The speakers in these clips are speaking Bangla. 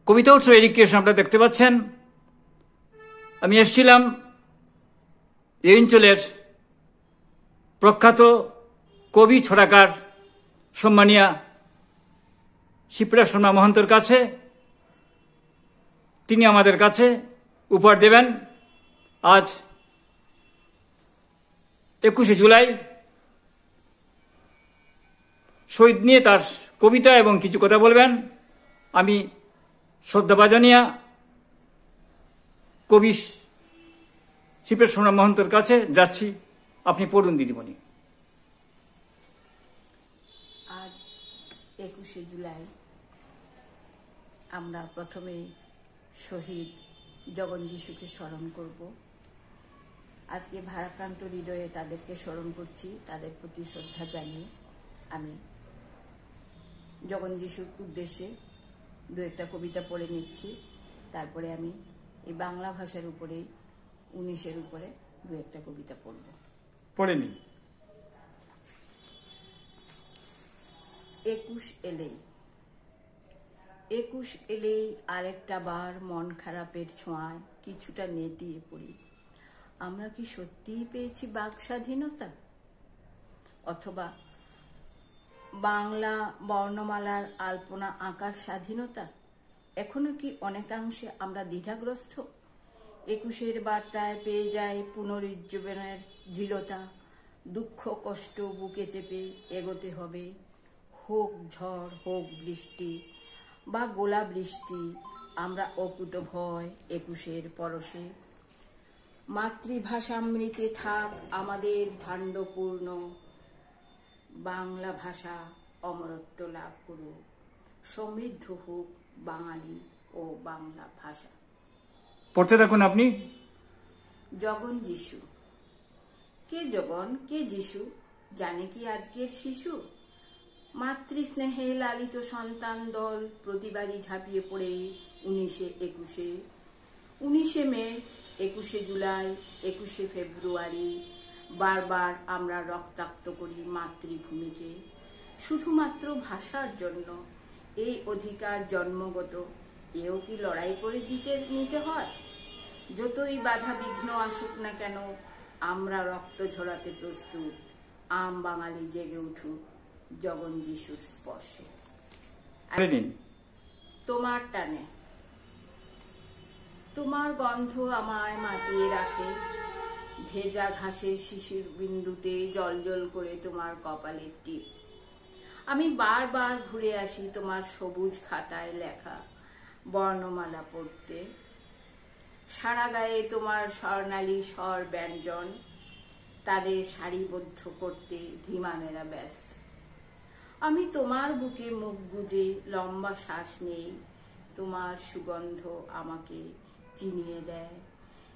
কবিতা উৎসব এডুকেশন আপনারা দেখতে পাচ্ছেন। আমি এসেছিলাম এই অঞ্চলের প্রখ্যাত কবি ছড়াকার সম্মানিয়া শিবরাজ শর্মা মহন্তর কাছে। তিনি আমাদের কাছে উপহার দেবেন আজ 21শে জুলাই শহীদ নিয়ে তার কবিতা এবং কিছু কথা বলবেন। আমি শ্রদ্ধা জানিয়া কবি শিবরাজ শর্মা মহন্তর কাছে যাচ্ছি। আপনি পড়ুন দিদিমণি। আজ 21শে জুলাই আমরা প্রথমে শহীদ জগন যিশুকে স্মরণ করব। আজকে ভারাক্রান্ত হৃদয়ে তাদেরকে স্মরণ করছি। তাদের প্রতি শ্রদ্ধা জানিয়ে আমি জগন যিশুর উদ্দেশ্যে দু একটা কবিতা পড়ে নিচ্ছি। তারপরে আমি এই বাংলা ভাষার উপরে 19-এর উপরে দু একটা কবিতা পড়ব। পড়ে নি। 21 এলেই 21 এলেই আরেকটা বার মন খারাপের ছোঁয়ায় কিছুটা নেতিয়ে পড়ি। আমরা কি সত্যিই পেয়েছি বাক স্বাধীনতা, অথবা বাংলা বর্ণমালার আলপনা আঁকার স্বাধীনতা? এখনো কি অনেকাংশে আমরা দ্বিধাগ্রস্ত? 21-এর বার্তায় পেয়ে যায় পুনরুজ্জীবনের দৃঢ়তা। দুঃখ কষ্ট বুকে চেপে এগোতে হবে, হোক ঝড় হোক বৃষ্টি বা গোলা বৃষ্টি। আমরা অকুত ভয় 21-এর পরশে। মাতৃভাষামৃতে থাক আমাদের ভাণ্ডপূর্ণ, বাংলা ভাষা অমরত্ব লাভ করুক। সমৃদ্ধ হোক বাঙালি ও বাংলা ভাষা। পড়তে থাকুন আপনি। জগন যিশু। কে জগন কে যিশু জানে কি আজকের শিশু? মাতৃস্নেহে লালিত সন্তান দল প্রতিবারই ঝাঁপিয়ে পড়ে 19-21-এ। 19শে মে, 21শে জুলাই, 21শে ফেব্রুয়ারি বারবার আমরা রক্তাক্ত করি মাতৃভূমিকে শুধুমাত্র ভাষার জন্য। এই অধিকার জন্মগত, এও কি লড়াই করে জিতে নিতে হয়? যতই বাধা বিঘ্ন আসুক না কেন আমরা রক্ত ঝরাতে প্রস্তুত। আম বাঙালি জেগে উঠুক জগন যিশুর স্পর্শে। তোমার টানে। তোমার গন্ধ আমায় মাতিয়ে রাখে, ভেজা ঘাসের শিশির বিন্দুতে জল জল করে তোমার কপালের টিপ। আমি বারবার ঘুরে আসি তোমার সবুজ খাতায় লেখা বর্ণমালা পড়তে। সারা গায়ে তোমার স্বর্ণালী স্বর ব্যঞ্জন, তাদের সারিবদ্ধ করতে ধীমানেরা ব্যস্ত। আমি তোমার বুকে মুখ গুজে লম্বা শ্বাস নেই, তোমার সুগন্ধ আমাকে চিনিয়ে দেয়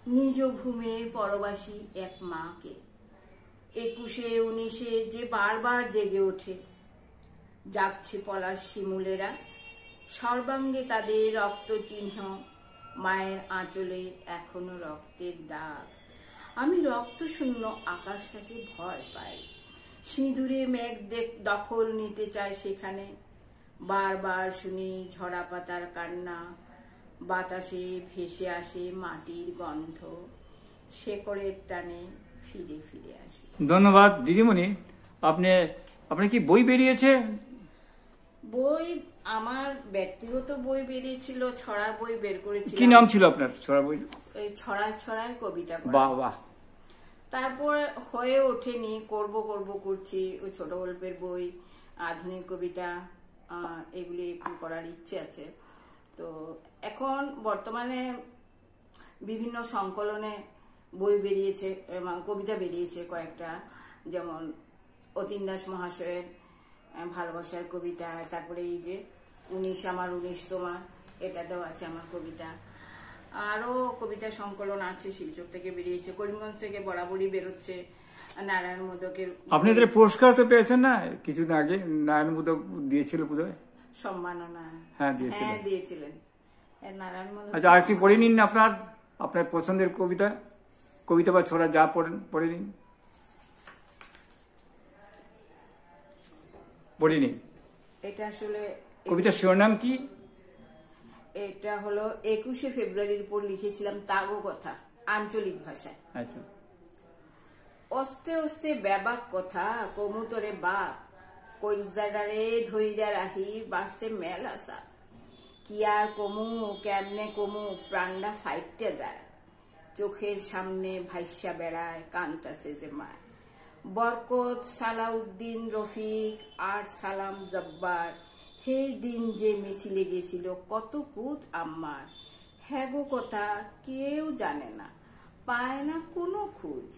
নিজ ভূমে পরবাসী এক মাকে। 21শে 19শে যে বারবার জেগে ওঠে, জাগছে পলাশ শিমুলেরা, সর্বাঙ্গে তাদের রক্ত চিহ্ন, মায়ের আঁচলে এখনো রক্তের দাগ। আমি রক্ত শূন্য আকাশটাকে ভয় পাই, সিঁদুরে মেঘ দখল নিতে চায় সেখানে। বারবার শুনি ঝরা পাতার কান্না, বাতাসে ভেসে আসে মাটির গন্ধ, শেকড়ের টানে ফিরে ফিরে আসে। ধন্যবাদ দিদিমণি। আপনি কি বই বেরিয়েছে? বই আমার ব্যক্তিগত বই বেরিয়েছিল, ছড়ার বই বের করেছিল। কি নাম ছিল আপনার ছড়া বই? এই ছড়ায় ছড়ায় কবিতা। বাহ বাহ। তারপর হয়ে ওঠেনি, করব করছি। ওই ছোট গল্পের বই, আধুনিক কবিতা, এগুলি একটু করার ইচ্ছে আছে। তো এখন বর্তমানে বিভিন্ন সংকলনে বই বেরিয়েছে, কবিতা বেরিয়েছে কয়েকটা, যেমন অতীন দাস মহাশয়ের ভালোবাসার কবিতা, তারপরে এই যে 19 আমার 19 তোমার, এটাতেও আছে আমার কবিতা। আরো কবিতা সংকলন আছে, শিলচর থেকে বেরিয়েছে, করিমগঞ্জ থেকে বরাবরই বেরোচ্ছে নারায়ণ মোদকের। আপনাদের পুরস্কার তো পেয়েছেন না কিছুদিন আগে? নারায়ণ মোদক দিয়েছিল বোধহয় সম্মাননা। হ্যাঁ দিয়েছিলেন নারায়ণ মোদক। আচ্ছা, আর কি পড়ে নিন আপনার পছন্দের কবিতা বা ছড়া যা পড়ে নিন, পড়ে নিন। এটা আসলে কবিতার শিরোনাম কি? এটা হলো 21শে ফেব্রুয়ারির উপর লিখেছিলাম তাগো কথা, আঞ্চলিক ভাষায়। আচ্ছা। অস্তে অস্তে ব্যাবাক কথা কমুতরে বাপ, কইলজাডারে ধইরা রাহি বাড়ছে মেলা সাপ। কি আর কমু কেমনে কমু প্রাণটা ফাইটে যায়, চোখের সামনে ভাইসা বেড়ায় কান্তাছে যে মায়। বরকত, সালাউদ্দিন, রফিক আর সালাম জব্বার, হে দিন যে মিছিলে গেছিল কত পুত আম্মার। হ্যাগো কথা কেউ জানে না, পায় না কোনো খুঁজ,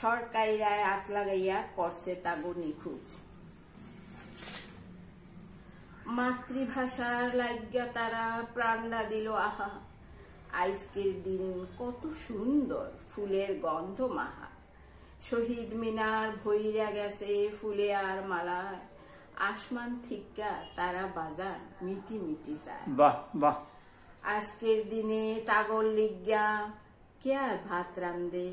সরকারিরা আত লাগাইয়া করছে তাগো নিখুঁজ। মাতৃভাষার লাগিয়া তারা প্রাণটা দিল আহা, আজকের দিন কত সুন্দর ফুলের গন্ধ মাহা। শহীদ মিনার ভইরা গেছে ফুলে আর মালায়, আসমান থিকা তারা বাজার মিটি মিটি চায়। বাহ বাহ। আজকের দিনে তাগর লিজ্ঞা কে আর ভাত রান্ধে,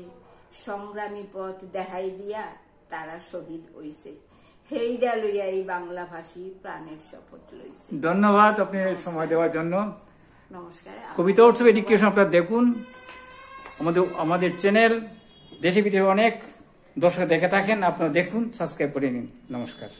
সংগ্রামী পথ দেখাই দিয়া তারা শহীদ হইছে। হেইডা লইয়া এই বাংলা ভাষী প্রাণের শপথ লইছে। ধন্যবাদ আপনি সময় দেওয়ার জন্য। নমস্কার। কবিতা উৎসব এডুকেশন আপনারা দেখুন, আমাদের চ্যানেল দেশে বিদেশে অনেক দর্শক দেখে থাকেন, আপনারা দেখুন, সাবস্ক্রাইব করে নিন। নমস্কার।